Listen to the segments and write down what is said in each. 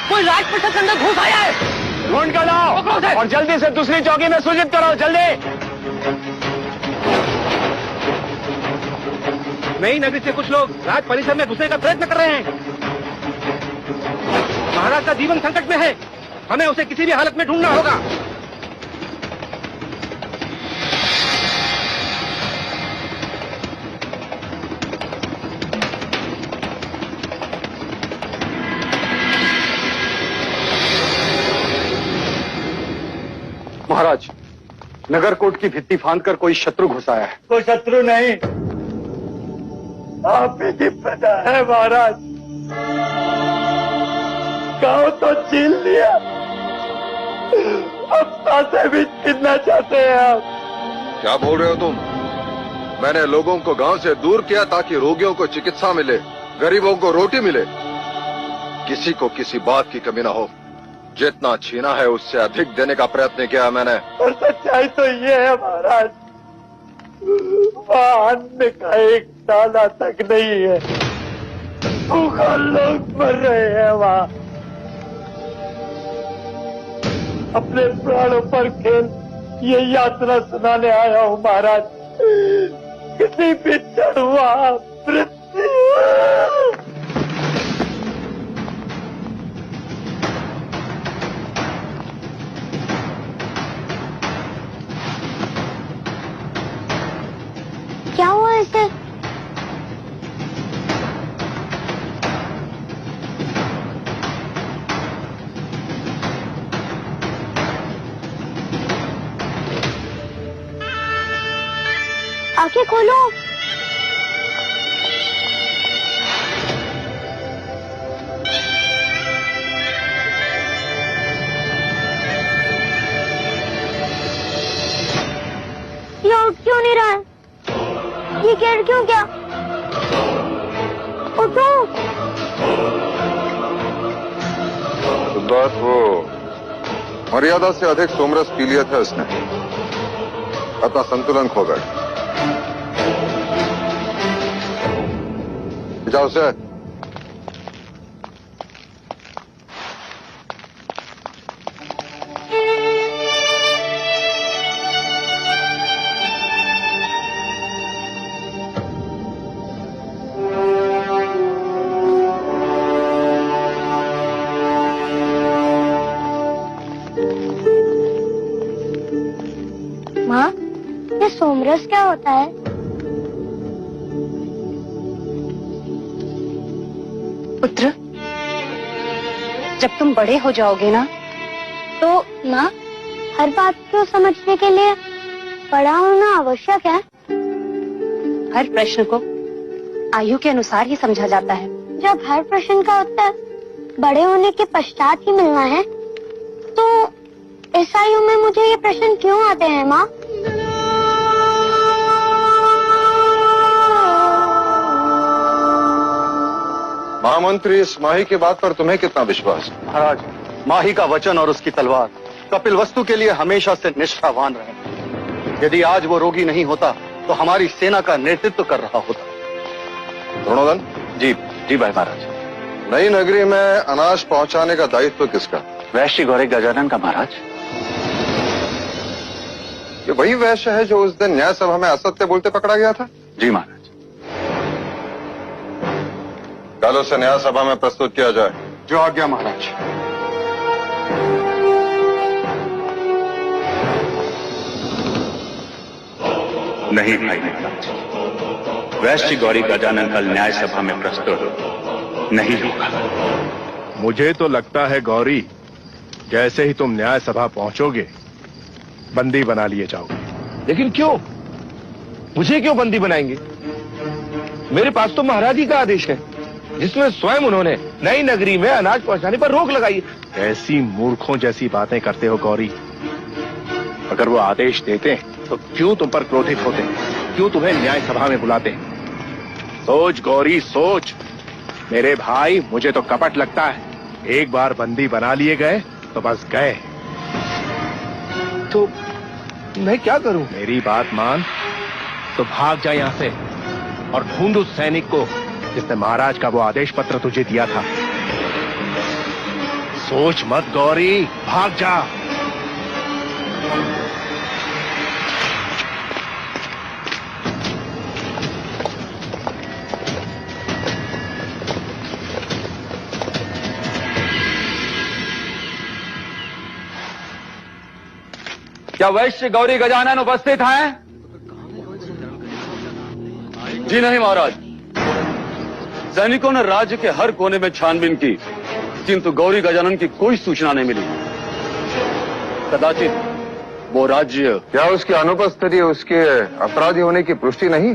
कोई राजप्रसाद के अंदर घुस आया है। ढूंढ कर लाओ और जल्दी से दूसरी चौकी में सूचित करो, जल्दी। नई नगरी से कुछ लोग राज परिसर में घुसने का प्रयत्न कर रहे हैं। महाराज का जीवन संकट में है, हमें उसे किसी भी हालत में ढूंढना होगा। महाराज, नगरकोट की भित्ति फांदकर कोई शत्रु घुस आया है। कोई शत्रु नहीं, आप ही की प्रजा है महाराज। गांव तो छीन लिया, अब सासे भी छीनना चाहते हैं आप। क्या बोल रहे हो तुम? मैंने लोगों को गांव से दूर किया ताकि रोगियों को चिकित्सा मिले, गरीबों को रोटी मिले, किसी को किसी बात की कमी ना हो। जितना छीना है उससे अधिक देने का प्रयत्न किया मैंने। और सच्चाई तो ये है महाराज, वहाँ अन्न का एक दाना तक नहीं है, भूखा लोग मर रहे हैं वहाँ। अपने प्राणों पर खेल ये यात्रा सुनाने आया हूँ महाराज। किसी भी चढ़ुआ मृत्यु। क्या हुआ इसे? आंखें खोलो। ये उठ क्यों नहीं रहा है? ये गिर क्यों गया? उठो। बात वो मर्यादा से अधिक सोमरस पी लिया था इसने, अपना संतुलन खो गए। जाओ उसे। माँ, ये सोमरस क्या होता है? पुत्र, जब तुम बड़े हो जाओगे ना तो माँ, हर बात को समझने के लिए बड़ा होना आवश्यक है। हर प्रश्न को आयु के अनुसार ही समझा जाता है। जब हर प्रश्न का उत्तर बड़े होने के पश्चात ही मिलना है, तो इस आयु में मुझे ये प्रश्न क्यों आते हैं माँ? महामंत्री, इस माही की बात पर तुम्हें कितना विश्वास है? महाराज, माही का वचन और उसकी तलवार कपिल वस्तु के लिए हमेशा से निष्ठावान रहे। यदि आज वो रोगी नहीं होता तो हमारी सेना का नेतृत्व कर रहा होता। द्रोणोदन। जी जी भाई महाराज। नई नगरी में अनाज पहुंचाने का दायित्व किसका? वैश्य गौरी गजानन का महाराज। ये वही वैश्य है जो उस दिन न्याय सभा में असत्य बोलते पकड़ा गया था? जी महाराज। कल उसे न्याय सभा में प्रस्तुत किया जाए। जो आज्ञा महाराज। नहीं भाई महाराज, वैश्य गौरी गजानन कल न्याय सभा में प्रस्तुत नहीं होगा। मुझे तो लगता है गौरी, जैसे ही तुम न्याय सभा पहुंचोगे बंदी बना लिए जाओगे। लेकिन क्यों? मुझे क्यों बंदी बनाएंगे? मेरे पास तो महाराज जी का आदेश है, जिसमें स्वयं उन्होंने नई नगरी में अनाज पहुंचाने पर रोक लगाई। ऐसी मूर्खों जैसी बातें करते हो गौरी। अगर वो आदेश देते तो क्यों तुम पर क्रोधित होते, क्यों तुम्हें न्याय सभा में बुलाते? सोच गौरी सोच। मेरे भाई, मुझे तो कपट लगता है। एक बार बंदी बना लिए गए तो बस गए। तो मैं क्या करूं? मेरी बात मान तो भाग जा यहां से और ढूंढ उस सैनिक को जिसने महाराज का वो आदेश पत्र तुझे दिया था। सोच मत गौरी, भाग जा। क्या वैश्य गौरी गजानन उपस्थित हैं? जी नहीं महाराज। सैनिकों ने राज्य के हर कोने में छानबीन की, किंतु गौरी गजानन की कोई सूचना नहीं मिली। कदाचित वो राज्य। क्या उसकी अनुपस्थिति उसके अपराधी होने की पुष्टि नहीं?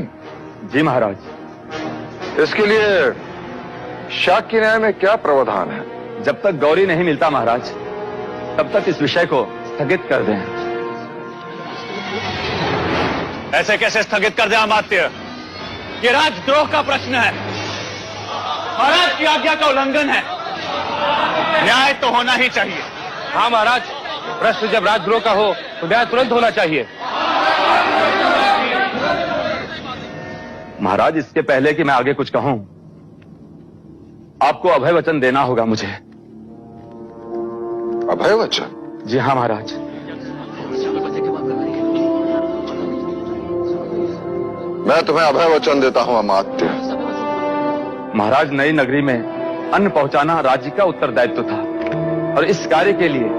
जी महाराज। इसके लिए शाक्य न्याय में क्या प्रावधान है? जब तक गौरी नहीं मिलता महाराज, तब तक इस विषय को स्थगित कर दें। ऐसे कैसे स्थगित कर दे अमात्य? ये राजद्रोह का प्रश्न है, महाराज की आज्ञा का उल्लंघन है। न्याय तो होना ही चाहिए। हाँ महाराज, प्रश्न जब राजद्रोह का हो तो न्याय तुरंत होना चाहिए। महाराज, इसके पहले कि मैं आगे कुछ कहूं, आपको अभय वचन देना होगा मुझे। अभय वचन? जी हाँ महाराज। मैं तुम्हें अभय वचन देता हूं अमात्य। महाराज, नई नगरी में अन्न पहुंचाना राज्य का उत्तरदायित्व था और इस कार्य के लिए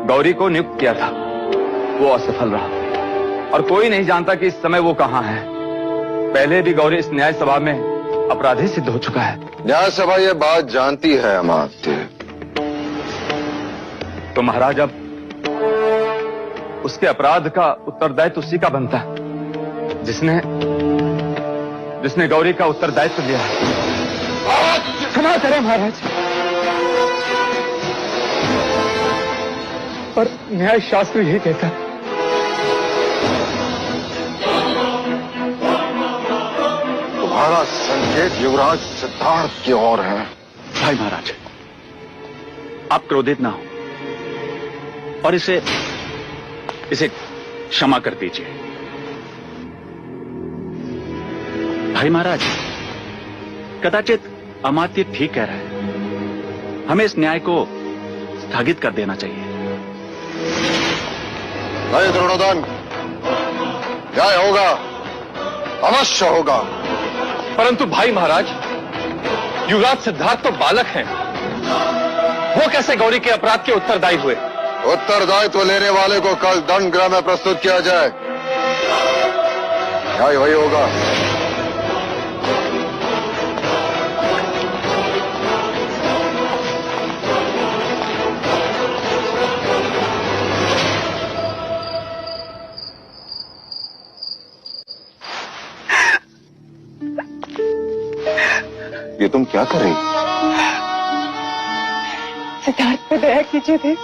गौरी को नियुक्त किया था। वो असफल रहा और कोई नहीं जानता कि इस समय वो कहां है। पहले भी गौरी इस न्याय सभा में अपराधी सिद्ध हो चुका है। न्याय सभा ये बात जानती है अमात्य। तो महाराज, अब उसके अपराध का उत्तरदायित्व उसी का बनता है जिसने गौरी का उत्तरदायित्व लिया है। क्षमा करें महाराज, पर न्याय शास्त्र यही कहता है। तुम्हारा संकेत युवराज सिद्धार्थ की ओर है। भाई महाराज, आप क्रोधित ना हो और इसे क्षमा कर दीजिए। भाई महाराज, कदाचित अमात्य ठीक कह रहा है। हमें इस न्याय को स्थगित कर देना चाहिए। नहीं द्रोणोदन, न्याय होगा, अवश्य होगा। परंतु भाई महाराज, युवराज सिद्धार्थ तो बालक हैं, वो कैसे गौरी के अपराध के उत्तरदायी हुए? उत्तरदायित्व लेने वाले को कल दंड गृह में प्रस्तुत किया जाए, न्याय वही होगा। ये तुम क्या कर रही? सिद्धार्थ पे दया कीजिए देव,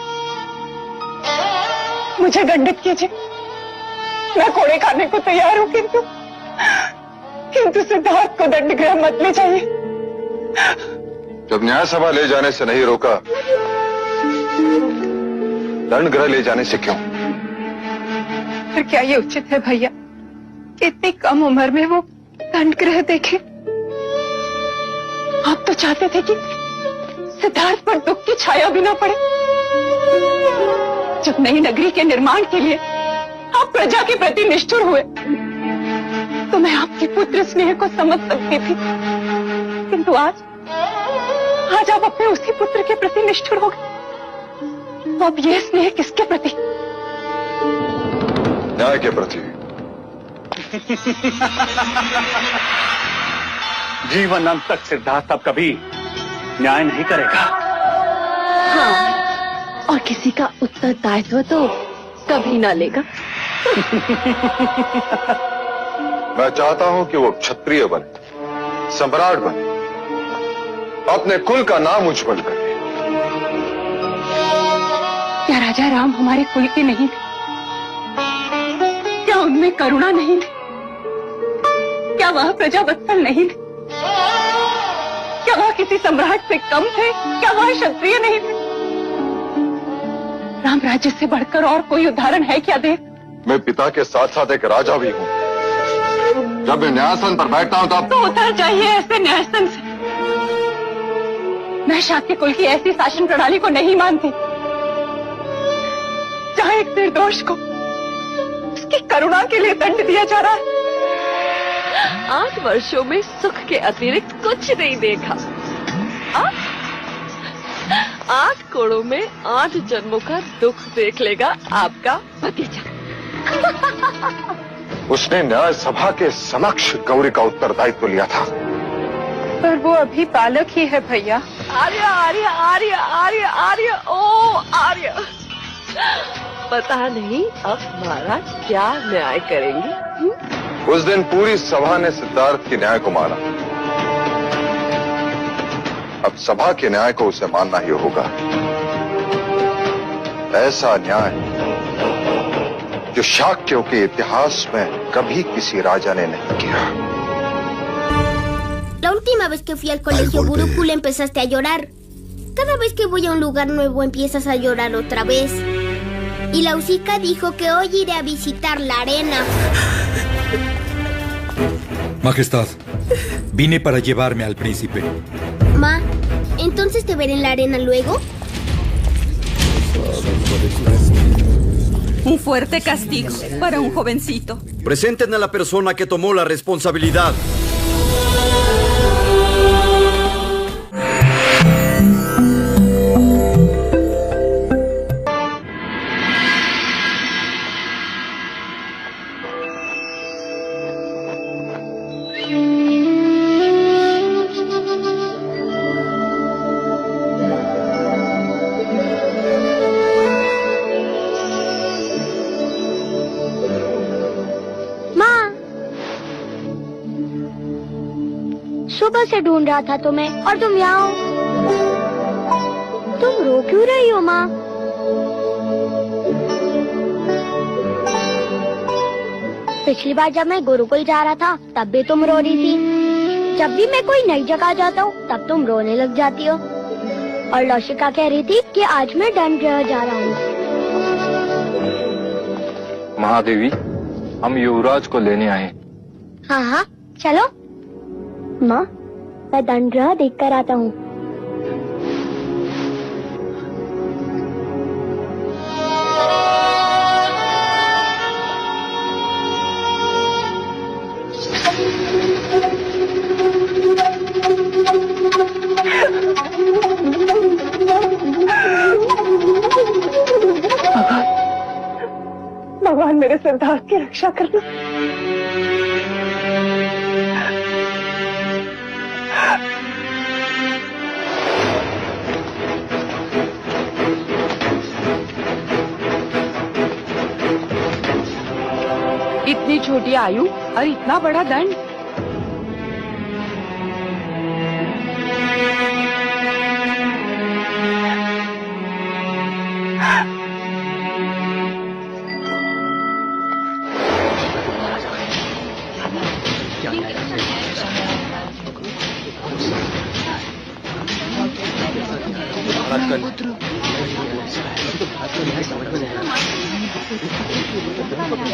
मुझे दंडित कीजिए। मैं कोड़े खाने को तैयार हूं, किंतु सिद्धार्थ को दंड गृह मत ले जाइए। जब न्याय सभा ले जाने से नहीं रोका, दंड गृह ले जाने से क्यों? फिर क्या ये उचित है भैया कि इतनी कम उम्र में वो दंड गृह देखे? आप तो चाहते थे कि सिद्धार्थ पर दुख की छाया भी ना पड़े। जब नई नगरी के निर्माण के लिए आप प्रजा के प्रति निष्ठुर हुए तो मैं आपके पुत्र स्नेह को समझ सकती थी, किंतु आज आप अपने उसी पुत्र के प्रति निष्ठुर हो गए। तो अब ये स्नेह किसके प्रति? न्याय के प्रति। जीवन अंत तक सिद्धार्थ अब कभी न्याय नहीं करेगा। हाँ, और किसी का उत्तरदायित्व तो कभी ना लेगा। मैं चाहता हूं कि वो क्षत्रिय बने, सम्राट बने, अपने कुल का नाम उज्जवल करे। क्या राजा राम हमारे कुल के नहीं थे? क्या उनमें करुणा नहीं थी? क्या वह प्रजावत्सल नहीं थे? क्या वह किसी सम्राट से कम थे? क्या वह क्षत्रिय नहीं थे? राम राज्य से बढ़कर और कोई उदाहरण है क्या देव? मैं पिता के साथ साथ एक राजा भी हूं। जब मैं न्यायासन पर बैठता हूं तब तो उतर जाइए ऐसे न्यायासन से। मैं शाक्य कुल की ऐसी शासन प्रणाली को नहीं मानती जहां एक निर्दोष को उसकी करुणा के लिए दंड दिया जा रहा है। 8 वर्षों में सुख के अतिरिक्त कुछ नहीं देखा। 8 कोड़ों में 8 जन्मों का दुख देख लेगा आपका भतीजा। उसने न्याय सभा के समक्ष गौरी का उत्तरदायित्व लिया था। पर वो अभी बालक ही है भैया। आर्य आर्य आर्य आर्य आर्य ओ आर्य, पता नहीं अब महाराज क्या न्याय करेंगे। उस दिन पूरी सभा ने सिद्धार्थ के न्याय को माना। अब सभा के न्याय को उसे मानना ही होगा। ऐसा न्याय जो शाक्यों के इतिहास में कभी किसी राजा ने नहीं किया। La última vez que fui al colegio Gurukul empezaste a llorar. Cada vez que voy a un lugar nuevo empiezas a llorar otra vez. Y la Usika dijo que hoy iré a visitar la arena. Majestad, vine para llevarme al príncipe. Ma, ¿entonces te veré en la arena luego? Un fuerte castigo para un jovencito. Presenten a la persona que tomó la responsabilidad. सुबह से ढूंढ रहा था तुम्हें और तुम यहाँ हो। तुम रो क्यों रही हो माँ? पिछली बार जब मैं गुरुकुल जा रहा था तब भी तुम रो रही थी। जब भी मैं कोई नई जगह जाता हूँ तब तुम रोने लग जाती हो। और लौशिका कह रही थी कि आज मैं दंडगृह जा रहा हूँ। महादेवी, हम युवराज को लेने आए। हाँ हाँ चलो। माँ, मैं दंडगृह देख कर आता हूँ। भगवान मेरे सिद्धार्थ की रक्षा करना। इतनी छोटी आयु और इतना बड़ा दंड।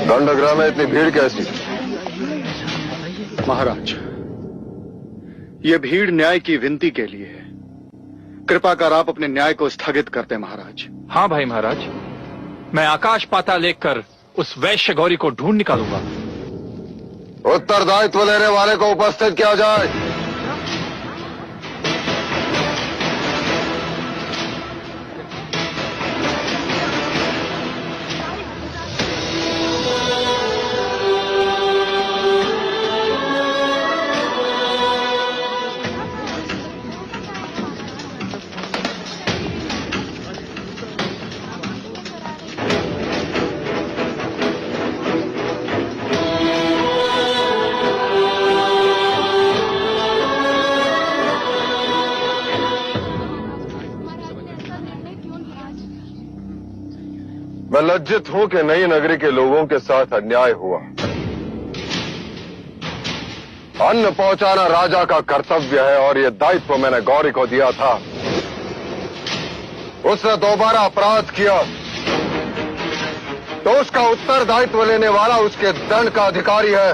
दंडगृह में इतनी भीड़ कैसी? महाराज, ये भीड़ न्याय की विनती के लिए है। कृपा कर आप अपने न्याय को स्थगित कर दें महाराज। हाँ भाई महाराज, मैं आकाश पाताल लेकर उस वैश्य गौरी को ढूंढ निकालूंगा। उत्तरदायित्व लेने वाले को उपस्थित किया जाए। मैं लज्जित हूं कि नई नगरी के लोगों के साथ अन्याय हुआ। अन्न पहुंचाना राजा का कर्तव्य है और यह दायित्व मैंने गौरी को दिया था। उसने दोबारा अपराध किया तो उसका उत्तरदायित्व लेने वाला उसके दंड का अधिकारी है।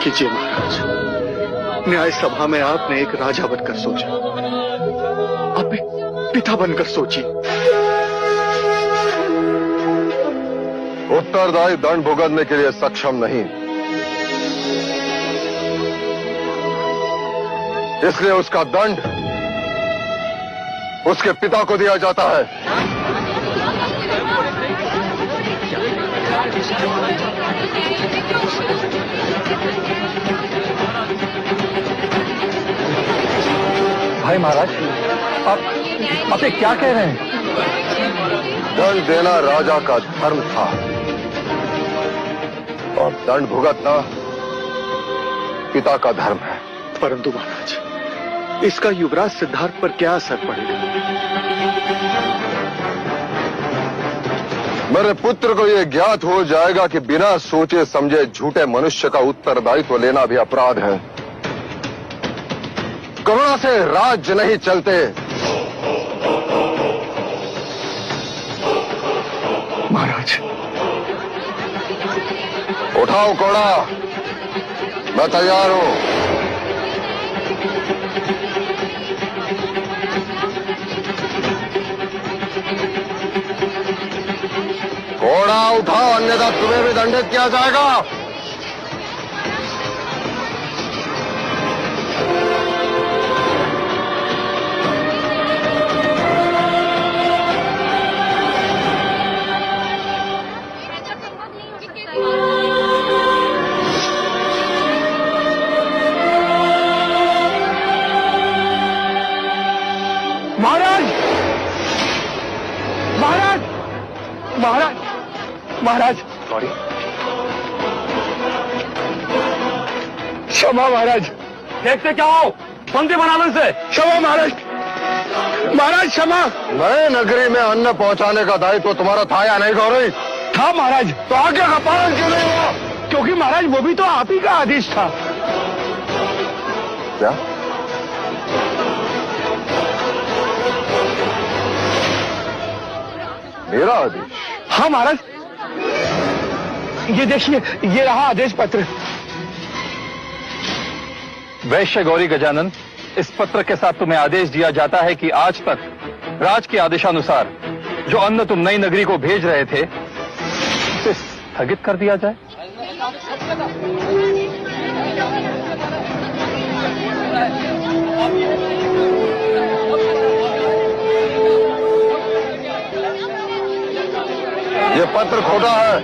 कीजिए महाराज। न्याय सभा में आपने एक राजा बनकर सोचा, आप एक पिता बनकर सोचिए। उत्तरदायी दंड भुगतने के लिए सक्षम नहीं, इसलिए उसका दंड उसके पिता को दिया जाता है। भाई महाराज, आप ये क्या कह रहे हैं? दंड देना राजा का धर्म था और दंड भुगतना पिता का धर्म है। परंतु महाराज, इसका युवराज सिद्धार्थ पर क्या असर पड़ेगा? मेरे पुत्र को यह ज्ञात हो जाएगा कि बिना सोचे समझे झूठे मनुष्य का उत्तरदायित्व लेना भी अपराध है। करुणा से राज्य नहीं चलते। महाराज, उठाओ कोड़ा, मैं तैयार हूं। घोड़ा उठाओ, अन्यथा तुम्हें भी दंडित किया जाएगा। महाराज, महाराज, महाराज, महाराज, सॉरी, क्षमा महाराज। देखते क्या हो, बंदी बना लो इसे। क्षमा महाराज, महाराज क्षमा। नए नगरी में अन्न पहुंचाने का दायित्व तुम्हारा था या नहीं गौरी? था महाराज। तो आगे का पालन क्यों नहीं हुआ? क्योंकि महाराज वो भी तो आप ही का आदेश था। क्या? मेरा आदेश? हाँ महाराज, ये देखिए, ये रहा आदेश पत्र। वैश्य गौरी गजानन, इस पत्र के साथ तुम्हें आदेश दिया जाता है कि आज तक राज के आदेशानुसार जो अन्न तुम नई नगरी को भेज रहे थे उसे स्थगित कर दिया जाए। ये पत्र खोटा है,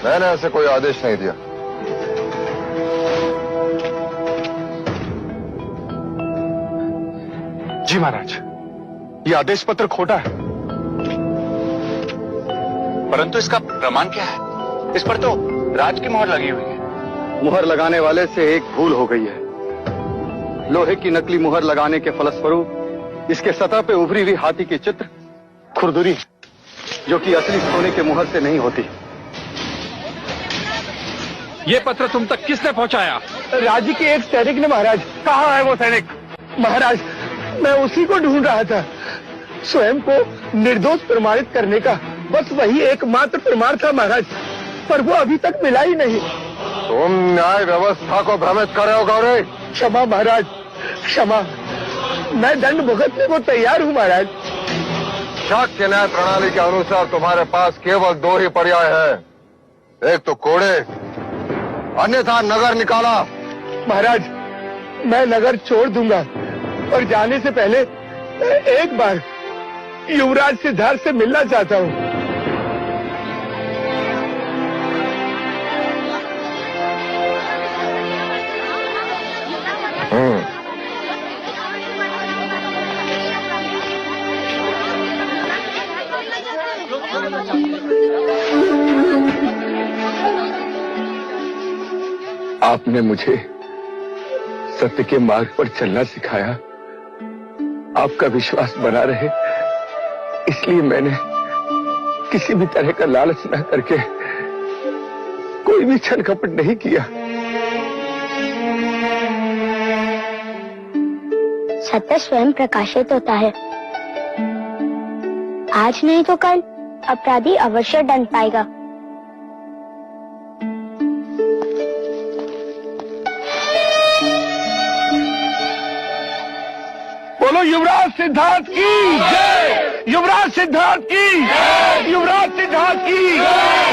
मैंने ऐसे कोई आदेश नहीं दिया। जी महाराज, ये आदेश पत्र खोटा है। परंतु इसका प्रमाण क्या है? इस पर तो राज की मोहर लगी हुई है। मुहर लगाने वाले से एक भूल हो गई है। लोहे की नकली मुहर लगाने के फलस्वरूप इसके सतह पे उभरी हुई हाथी की चित्र खुरदुरी, जो कि असली सोने के मुहर से नहीं होती। ये पत्र तुम तक किसने पहुंचाया? राज्य के एक सैनिक ने महाराज। कहाँ है वो सैनिक? महाराज, मैं उसी को ढूंढ रहा था। स्वयं को निर्दोष प्रमाणित करने का बस वही एकमात्र प्रमाण था महाराज, पर वो अभी तक मिला ही नहीं। तुम न्याय व्यवस्था को भ्रमित कर रहे हो गौरी। क्षमा महाराज, क्षमा। मैं दंड भुगतने को तैयार हूँ महाराज। शाक्य न्याय प्रणाली के अनुसार तुम्हारे पास केवल दो ही पर्याय है, एक तो कोड़े, अन्यथा नगर निकाला। महाराज, मैं नगर छोड़ दूंगा, और जाने से पहले एक बार युवराज सिद्धार्थ से मिलना चाहता हूँ। आपने मुझे सत्य के मार्ग पर चलना सिखाया। आपका विश्वास बना रहे, इसलिए मैंने किसी भी तरह का लालच न करके कोई भी छल कपट नहीं किया। सत्य स्वयं प्रकाशित होता है। आज नहीं तो कल अपराधी अवश्य दंड पाएगा। बोलो युवराज सिद्धार्थ की जय, युवराज सिद्धार्थ की, युवराज सिद्धार्थ की,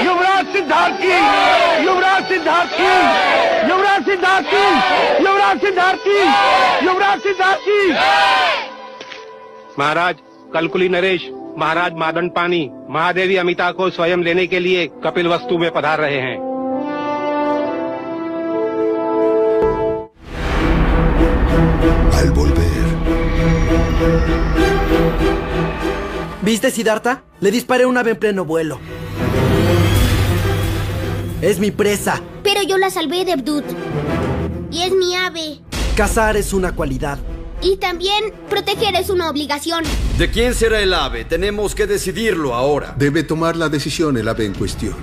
युवराज सिद्धार्थ की, युवराज सिद्धार्थ की, युवराज सिद्धार्थ की, युवराज सिद्धार्थ की, युवराज सिद्धार्थ की। महाराज कलकुली नरेश, महाराज मादन पानी, महादेवी अमिता को स्वयं लेने के लिए कपिल वस्तु में पधार रहे हैं। Al volver. ¿Viste, Siddhartha? Le disparé un ave en pleno vuelo. Es mi presa. Pero yo la salvé de Abdut. Y es mi ave. Cazar es una cualidad. Y también proteger es una obligación. ¿De quién será el ave? Tenemos que decidirlo ahora. Debe tomar la decisión el ave en cuestión.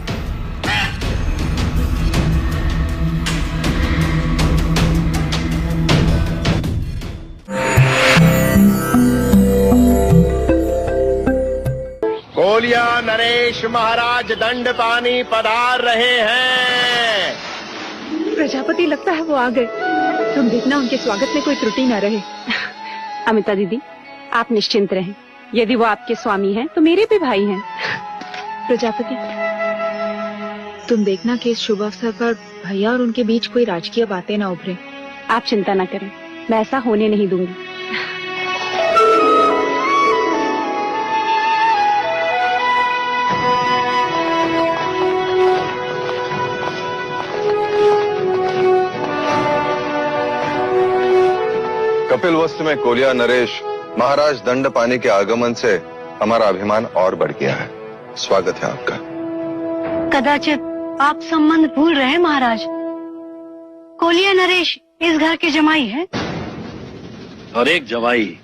Koliya Naresh महाराज दंड पानी पधार रहे हैं। प्रजापति, लगता है वो आ गए। तुम देखना उनके स्वागत में कोई त्रुटि न रहे। अमिता दीदी, आप निश्चिंत रहें। यदि वो आपके स्वामी हैं, तो मेरे भी भाई हैं। प्रजापति, तुम देखना कि इस शुभ अवसर पर भैया और उनके बीच कोई राजकीय बातें न उभरे। आप चिंता न करें, मैं ऐसा होने नहीं दूंगी। कपिल वस्तु में कोलिया नरेश महाराज दंड पानी के आगमन से हमारा अभिमान और बढ़ गया है। स्वागत है आपका। कदाचित आप संबंध भूल रहे हैं महाराज। कोलिया नरेश इस घर के जमाई है। और एक जमाई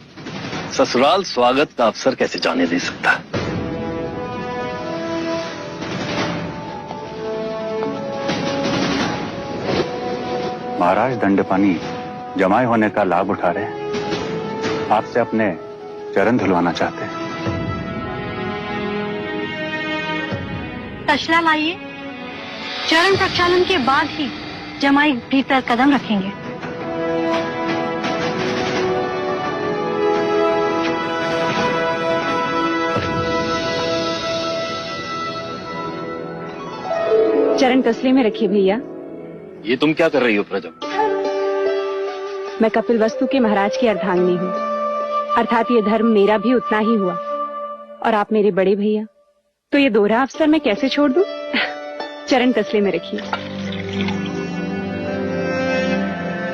ससुराल स्वागत का अवसर कैसे जाने दे सकता? महाराज दंडपानी जमाई होने का लाभ उठा रहे हैं। आपसे अपने चरण धुलवाना चाहते हैं। तशला लाइए। चरण प्रक्षालन के बाद ही जमाई भीतर कदम रखेंगे। चरण तसले में रखिए भैया। ये तुम क्या कर रही हो प्रजा? मैं कपिल वस्तु के महाराज की अर्धांगिनी हूँ, अर्थात ये धर्म मेरा भी उतना ही हुआ। और आप मेरे बड़े भैया, तो ये दोहरा अवसर मैं कैसे छोड़ दूं? चरण तसले में रखिए।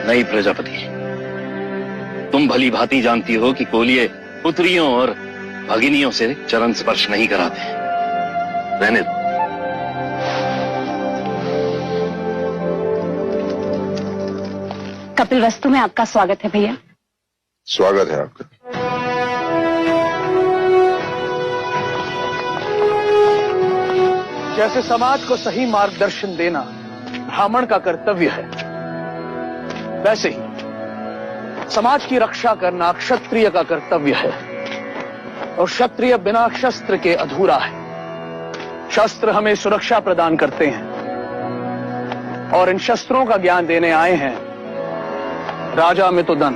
नहीं प्रजापति, तुम भली भांति जानती हो कि कोलिये पुत्रियों और भगिनियों से चरण स्पर्श नहीं कराते। रहने दो। कपिल वस्तु में आपका स्वागत है भैया। स्वागत है आपका। जैसे समाज को सही मार्गदर्शन देना ब्राह्मण का कर्तव्य है, वैसे ही समाज की रक्षा करना क्षत्रिय का कर्तव्य है। और क्षत्रिय बिना शस्त्र के अधूरा है। शस्त्र हमें सुरक्षा प्रदान करते हैं और इन शस्त्रों का ज्ञान देने आए हैं राजा मितुदन।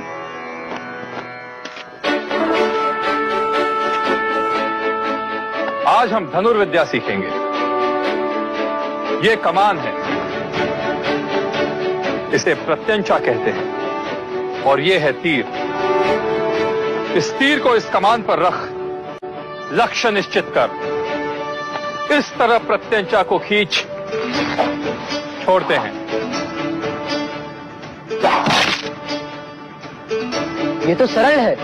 आज हम धनुर्विद्या सीखेंगे। ये कमान है, इसे प्रत्यंचा कहते हैं। और ये है तीर। इस तीर को इस कमान पर रख लक्ष्य निश्चित कर इस तरह प्रत्यंचा को खींच छोड़ते हैं। ये तो सरल है,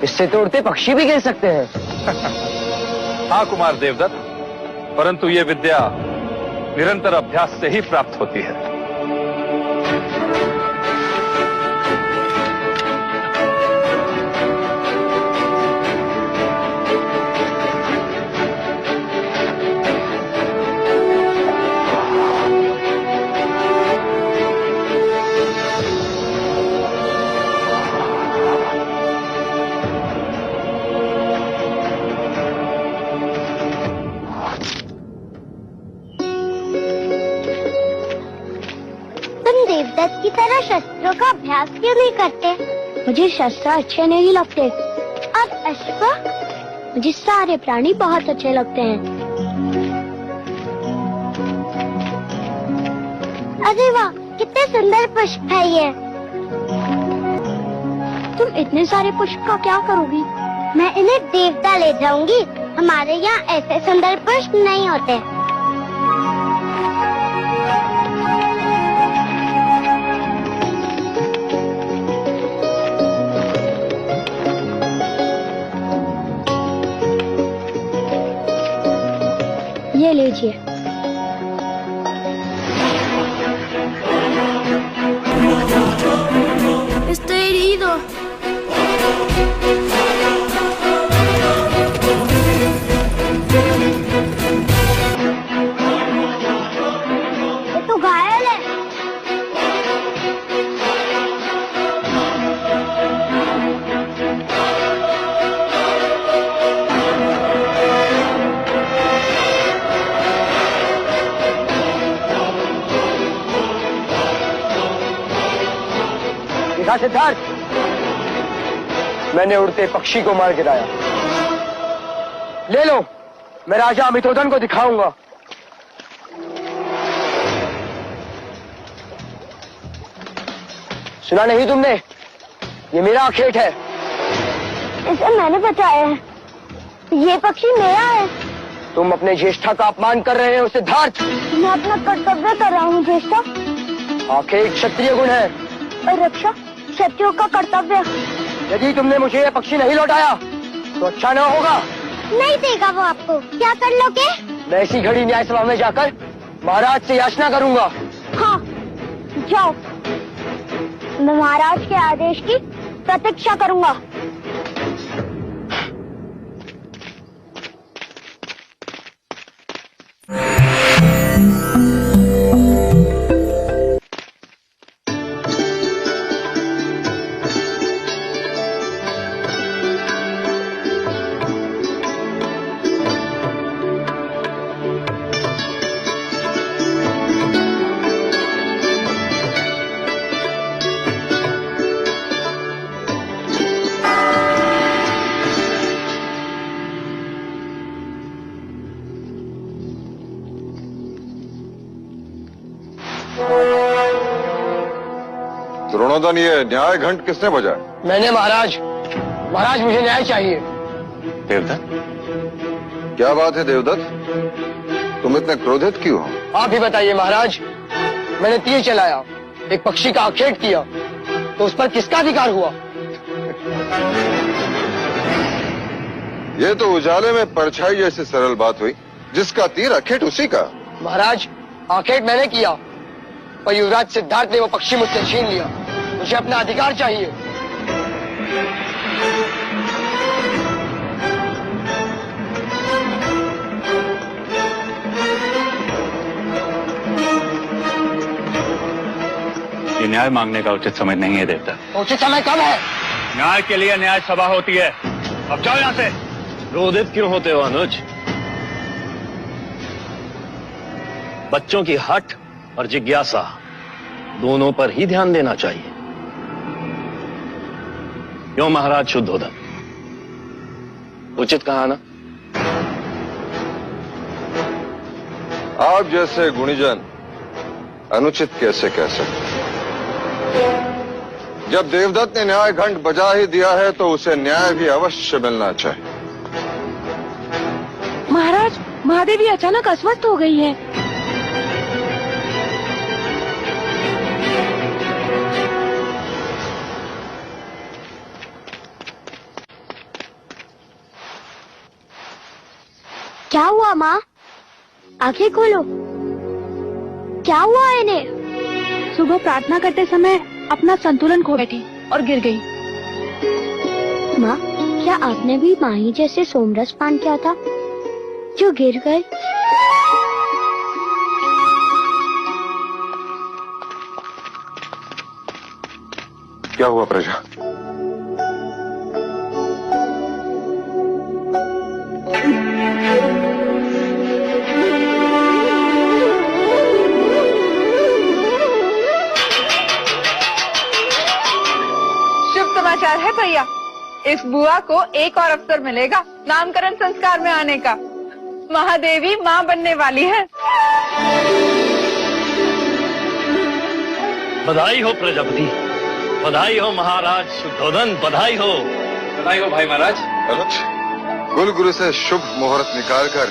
इससे तो उड़ते पक्षी भी गिर सकते हैं। हाँ कुमार देवदत्त, परंतु ये विद्या निरंतर अभ्यास से ही प्राप्त होती है। देवदत्त की तरह शस्त्रों का अभ्यास क्यों नहीं करते? मुझे शस्त्र अच्छे नहीं लगते। और अश्व, मुझे सारे प्राणी बहुत अच्छे लगते हैं। अरे वाह, कितने सुंदर पुष्प है ये। तुम इतने सारे पुष्प का क्या करोगी? मैं इन्हें देवता ले जाऊंगी। हमारे यहाँ ऐसे सुंदर पुष्प नहीं होते। ये लीजिए। Estoy herido. ये तो घायल है। देखा सिद्धार्थ, मैंने उड़ते पक्षी को मार गिराया। ले लो, मैं राजा अमित्रोदन को दिखाऊंगा। सुना नहीं तुमने? ये मेरा अखेट है। इसे मैंने बचाया है। ये पक्षी मेरा है। तुम अपने ज्येष्ठा का अपमान कर रहे हो सिद्धार्थ। मैं अपना कर्तव्य कर रहा हूँ ज्येष्ठा। अखेट क्षत्रिय गुण है और रक्षा क्षत्रियों का कर्तव्य। यदि तुमने मुझे ये पक्षी नहीं लौटाया तो अच्छा न होगा। नहीं देगा वो आपको। क्या कर लोगे? मैं इसी घड़ी न्याय सभा में जाकर महाराज से याचना करूंगा। हाँ, जाओ। मैं महाराज के आदेश की प्रतीक्षा करूंगा। द्रोणोदन, ये न्याय घंट किसने बजाया? मैंने महाराज। महाराज, मुझे न्याय चाहिए। देवदत्त, क्या बात है देवदत्त, तुम इतने क्रोधित क्यों हो? आप ही बताइए महाराज। मैंने तीर चलाया, एक पक्षी का आखेट किया, तो उस पर किसका अधिकार हुआ? ये तो उजाले में परछाई जैसी सरल बात हुई। जिसका तीर अखेट उसी का। महाराज, आखेट मैंने किया, पर युवराज सिद्धार्थ ने वो पक्षी मुझसे छीन लिया। मुझे अपना अधिकार चाहिए। ये न्याय मांगने का उचित समय नहीं है देवता। उचित समय कब है? न्याय के लिए न्याय सभा होती है। अब जाओ यहाँ से। क्रोधित क्यों होते हो अनुज? बच्चों की हठ और जिज्ञासा दोनों पर ही ध्यान देना चाहिए। क्यों महाराज शुद्धोदन, उचित कहा ना? आप जैसे गुणीजन अनुचित कैसे कह सकते? जब देवदत्त ने न्याय घंट बजा ही दिया है तो उसे न्याय भी अवश्य मिलना चाहिए। महाराज, महादेवी अचानक अस्वस्थ हो गई है। क्या हुआ माँ? आंखें खोलो। क्या हुआ इन्हें? सुबह प्रार्थना करते समय अपना संतुलन खो बैठी और गिर गई। माँ, क्या आपने भी माही जैसे सोमरस पान किया था जो गिर गए? क्या हुआ प्रजा? समाचार है भैया, इस बुआ को एक और अवसर मिलेगा नामकरण संस्कार में आने का। महादेवी माँ बनने वाली है। बधाई हो प्रजापति, बधाई हो महाराज शुद्धोदन, बधाई हो भाई महाराज। अनुज, कुल गुरु से शुभ मुहूर्त निकालकर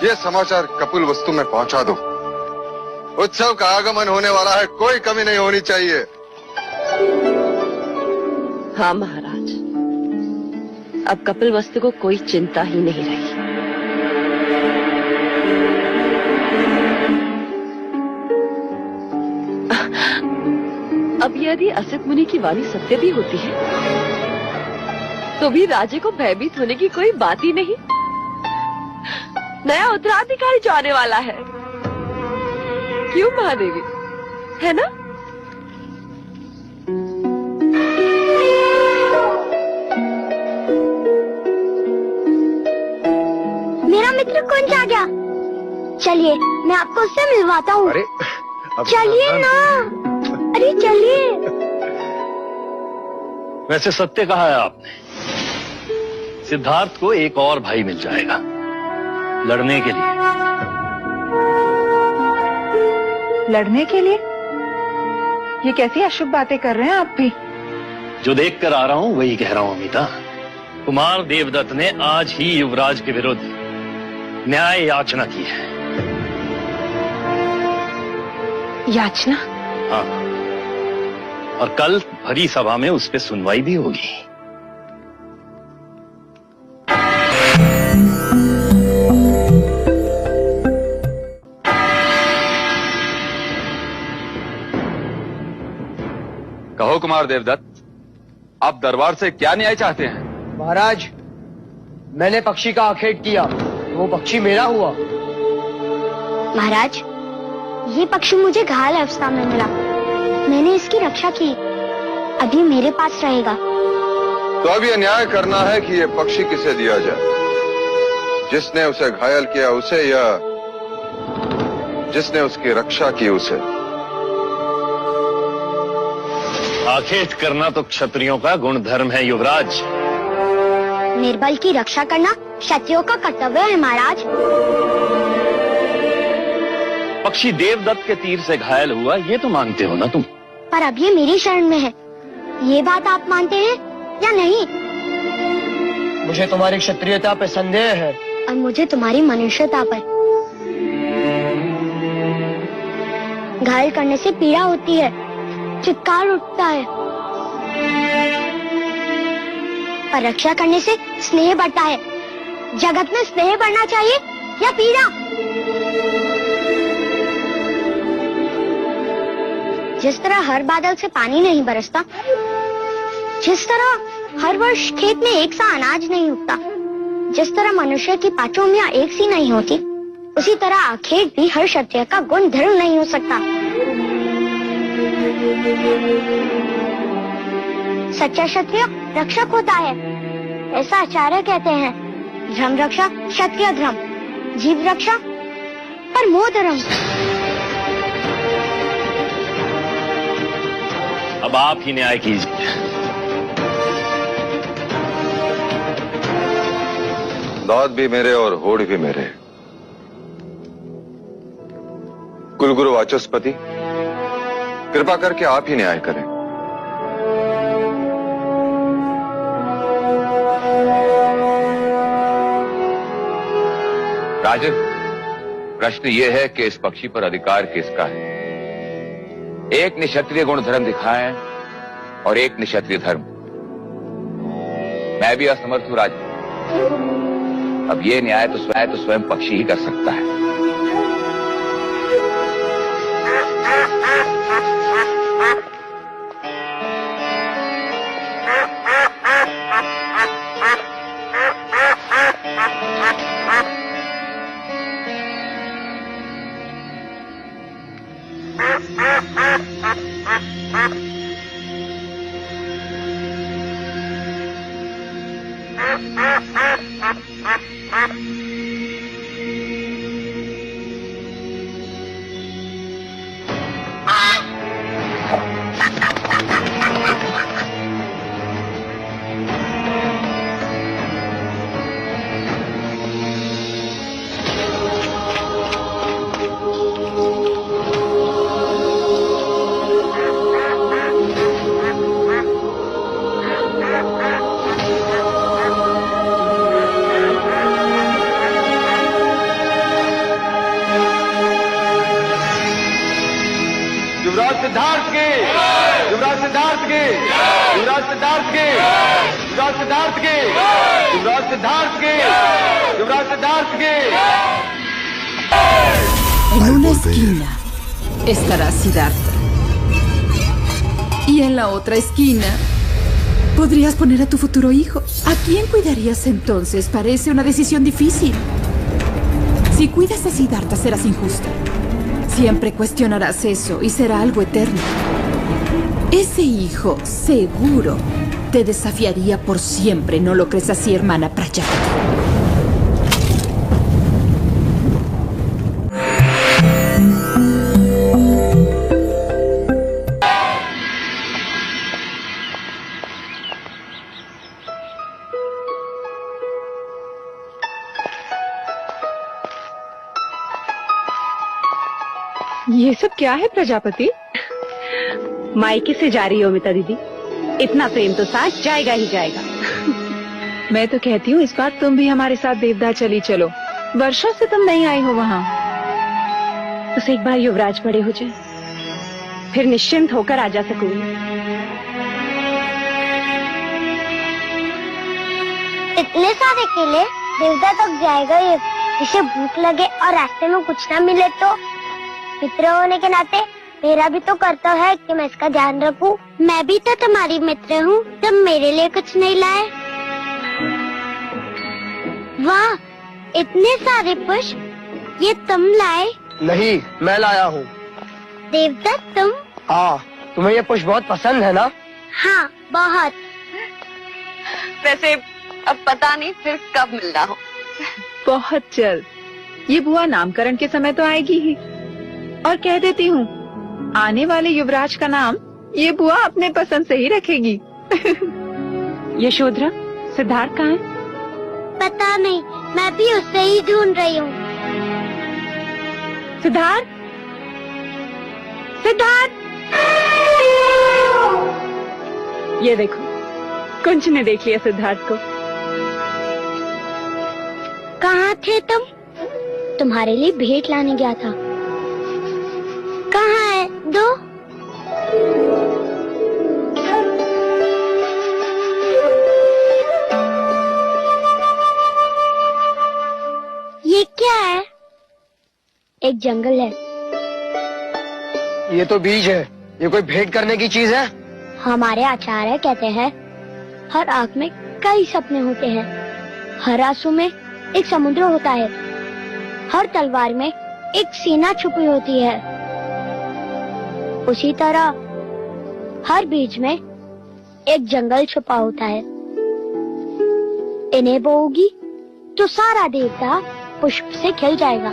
ये समाचार कपिल वस्तु में पहुंचा दो। उत्सव का आगमन होने वाला है, कोई कमी नहीं होनी चाहिए। हाँ महाराज, अब कपिल वस्तु को कोई चिंता ही नहीं रही। अब यदि असित मुनि की वाणी सत्य भी होती है तो भी राजे को भयभीत होने की कोई बात ही नहीं। नया उत्तराधिकारी जो आने वाला है, क्यों महादेवी, है ना? मेरा मित्र कुंज आ गया। चलिए मैं आपको उससे मिलवाता हूँ। चलिए ना, अरे चलिए। वैसे सत्य कहा है आपने, सिद्धार्थ को एक और भाई मिल जाएगा लड़ने के लिए। लड़ने के लिए? ये कैसी अशुभ बातें कर रहे हैं आप भी? जो देख कर आ रहा हूं वही कह रहा हूं अमिता। कुमार देवदत्त ने आज ही युवराज के विरुद्ध न्याय याचना की है। याचना? हाँ, और कल भरी सभा में उस पर सुनवाई भी होगी। कहो कुमार देवदत्त, आप दरबार से क्या न्याय चाहते हैं? महाराज, मैंने पक्षी का आखेट किया, वो पक्षी मेरा हुआ। महाराज, ये पक्षी मुझे घायल अवस्था में मिला, मैंने इसकी रक्षा की, अभी मेरे पास रहेगा। तो अब ये न्याय करना है कि ये पक्षी किसे दिया जाए, जिसने उसे घायल किया उसे या जिसने उसकी रक्षा की उसे। आखेट करना तो क्षत्रियों का गुण धर्म है युवराज। निर्बल की रक्षा करना क्षत्रियों का कर्तव्य है महाराज। पक्षी देवदत्त के तीर से घायल हुआ, ये तो मानते हो ना तुम? पर अब ये मेरी शरण में है, ये बात आप मानते हैं या नहीं? मुझे तुम्हारी क्षत्रियता पर संदेह है। और मुझे तुम्हारी मनुष्यता पर। घायल करने से पीड़ा होती है, चित्कार उठता है, पर रक्षा करने से स्नेह बढ़ता है। जगत में स्नेह बढ़ना चाहिए या पीड़ा? जिस तरह हर बादल से पानी नहीं बरसता, जिस तरह हर वर्ष खेत में एक सा अनाज नहीं उगता, जिस तरह मनुष्य की पांचों उंगलियां एक सी नहीं होती, उसी तरह आखेट भी हर क्षत्रिय का गुण धर्म नहीं हो सकता। सच्चा क्षत्रिय रक्षक होता है, ऐसा आचार्य कहते हैं। धर्म रक्षा क्षत्रिय धर्म, जीव रक्षा परमो धर्म। अब आप ही न्याय कीजिए। दाद भी मेरे और होड़ भी मेरे। कुलगुरु वाचस्पति, कृपा करके आप ही न्याय करें। राजन, प्रश्न ये है कि इस पक्षी पर अधिकार किसका है? एक निक्षत्रिय गुण धर्म दिखाएं और एक निक्षत्रिय धर्म। मैं भी असमर्थ हूं राजन। अब ये न्याय तो स्वयं पक्षी ही कर सकता है। की, युवराज सिद्धार्थ की, युवराज सिद्धार्थ की, युवराज सिद्धार्थ की। En una esquina estará Siddhartha. Y en la otra esquina podrías poner a tu futuro hijo. ¿A quién cuidarías entonces? Parece una decisión difícil. Si cuidas a Siddhartha serás injusta. Siempre cuestionarás eso y será algo eterno. Ese hijo seguro te desafiaría por siempre. ¿No lo crees así, hermana Prajapati? ये सब क्या है प्रजापति? मायके से जा रही हो अमिता दीदी, इतना प्रेम तो साथ जाएगा ही जाएगा। मैं तो कहती हूँ इस बार तुम भी हमारे साथ देवदार चली चलो। वर्षों से तुम नहीं आई हो वहाँ। बस एक बार युवराज बड़े हो जाए, फिर निश्चिंत होकर आ जा सकूंगी। इतने सारे केले देवदार तक जाएगा ये? इसे भूख लगे और रास्ते में कुछ ना मिले तो? मित्र होने के नाते मेरा भी तो कर्तव्य है कि मैं इसका ध्यान रखूं। मैं भी तो तुम्हारी मित्र हूँ, तुम मेरे लिए कुछ नहीं लाए? वाह, इतने सारे पुष्प ये तुम लाए? नहीं, मैं लाया हूँ। देवदत्त तुम? हाँ, तुम्हें ये पुष्प बहुत पसंद है ना? हाँ, बहुत। वैसे अब पता नहीं फिर कब मिलना हो। बहुत जल्द। ये बुआ नामकरण के समय तो आएगी ही। और कह देती हूँ, आने वाले युवराज का नाम ये बुआ अपने पसंद से ही रखेगी। यशोधरा, सिद्धार्थ कहाँ है? पता नहीं, मैं भी उससे ही ढूंढ रही हूँ। सिद्धार्थ, सिद्धार्थ! ये देखो, कुंज ने देख लिया सिद्धार्थ को। कहाँ थे तुम? तुम्हारे लिए भेंट लाने गया था। कहाँ है? दो। ये क्या है? एक जंगल है। ये तो बीज है, ये कोई भेंट करने की चीज है? हमारे आचार्य कहते हैं हर आंख में कई सपने होते हैं। हर आंसू में एक समुद्र होता है। हर तलवार में एक सीना छुपी होती है। उसी तरह हर बीज में एक जंगल छुपा होता है। इन्हें बोओगी तो सारा देवता पुष्प से खिल जाएगा।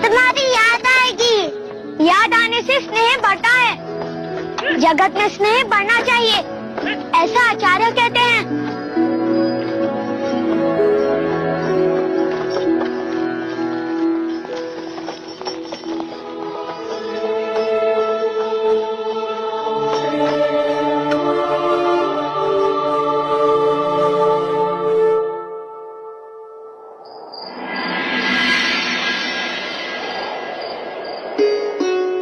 तुम्हारी याद आएगी। याद आने से स्नेह बढ़ता है। जगत में स्नेह बढ़ना चाहिए, ऐसा आचार्य कहते हैं।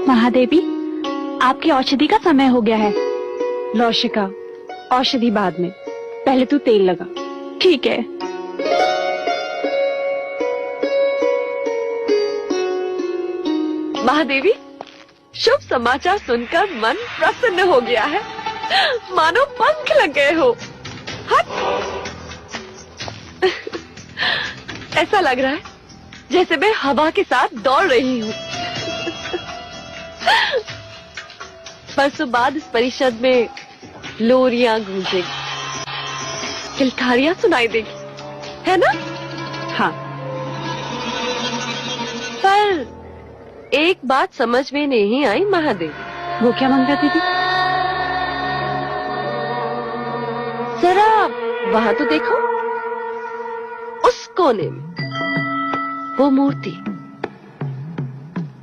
महादेवी, आपकी औषधि का समय हो गया है। लौशिका, औषधि बाद में, पहले तू तेल लगा। ठीक है। महादेवी, शुभ समाचार सुनकर मन प्रसन्न हो गया है। मानो पंख लग गए हो। हट। ऐसा लग रहा है जैसे मैं हवा के साथ दौड़ रही हूँ। परसों बाद इस परिषद में लोरियां गूंजेगी, किलकारियां सुनाई देगी, है ना? हाँ। पर एक बात समझ में नहीं आई महादेवी। वो क्या मंगता दीदी? जरा वहां तो देखो, उस कोने में वो मूर्ति।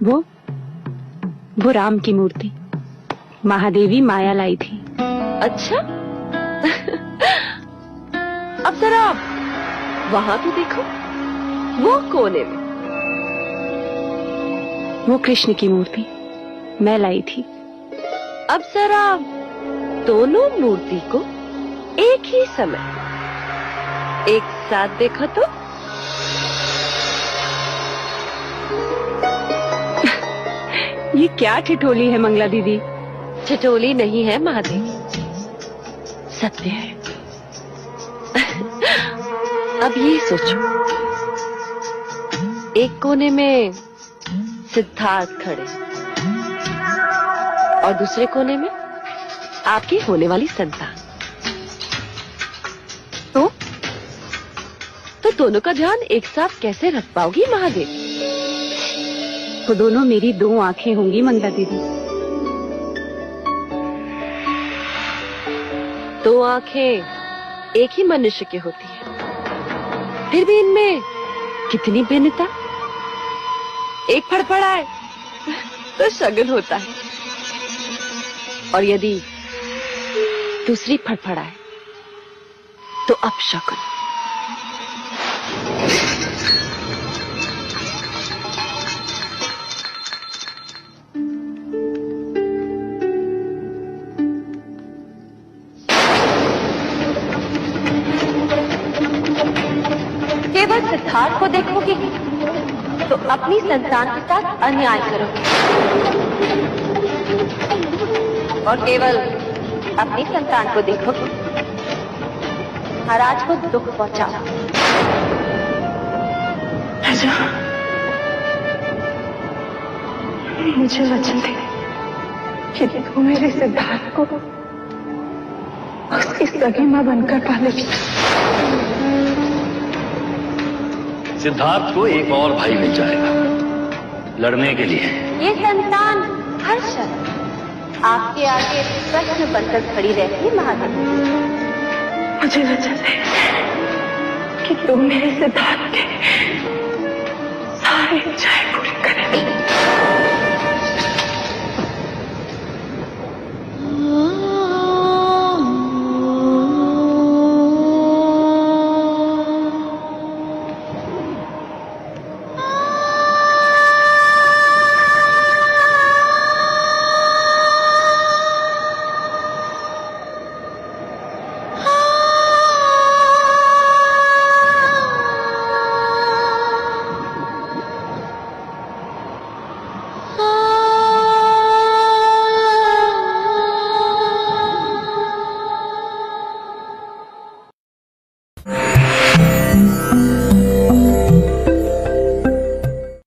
वो राम की मूर्ति महादेवी माया लाई थी। अच्छा। अब जरा वहां तो देखो, वो कोने में। वो कृष्ण की मूर्ति मैं लाई थी। अब जरा दोनों मूर्ति को एक ही समय एक साथ देखो तो। ये क्या ठिठोली है मंगला दीदी? ठिठोली नहीं है महादेवी, सत्य है। अब ये सोचो, एक कोने में सिद्धार्थ खड़े और दूसरे कोने में आपकी होने वाली संतान। तो दोनों का ध्यान एक साथ कैसे रख पाओगी महादेव? वो दोनों मेरी 2 आंखें होंगी मंगला दीदी। 2 आंखें एक ही मनुष्य की होती है, फिर भी इनमें कितनी भिन्नता। एक फड़फड़ाए तो शगुन होता है, और यदि दूसरी फड़फड़ाए तो अपशकुन। केवल सिद्धार्थ को देखोगे तो अपनी संतान के साथ अन्याय करोगे, और केवल अपनी संतान को देखोगे महाराज को दुख पहुंचाओ। मुझे वचन दे कि तू मेरे सिद्धार्थ को उसकी सगी मां बनकर पालेगी। सिद्धार्थ को एक और भाई मिल जाएगा लड़ने के लिए। ये संतान हर शर्त आपके आगे प्रश्न बनकर खड़ी रहती है महादेव। मुझे वचन दे कि तू मेरे सिद्धार्थ के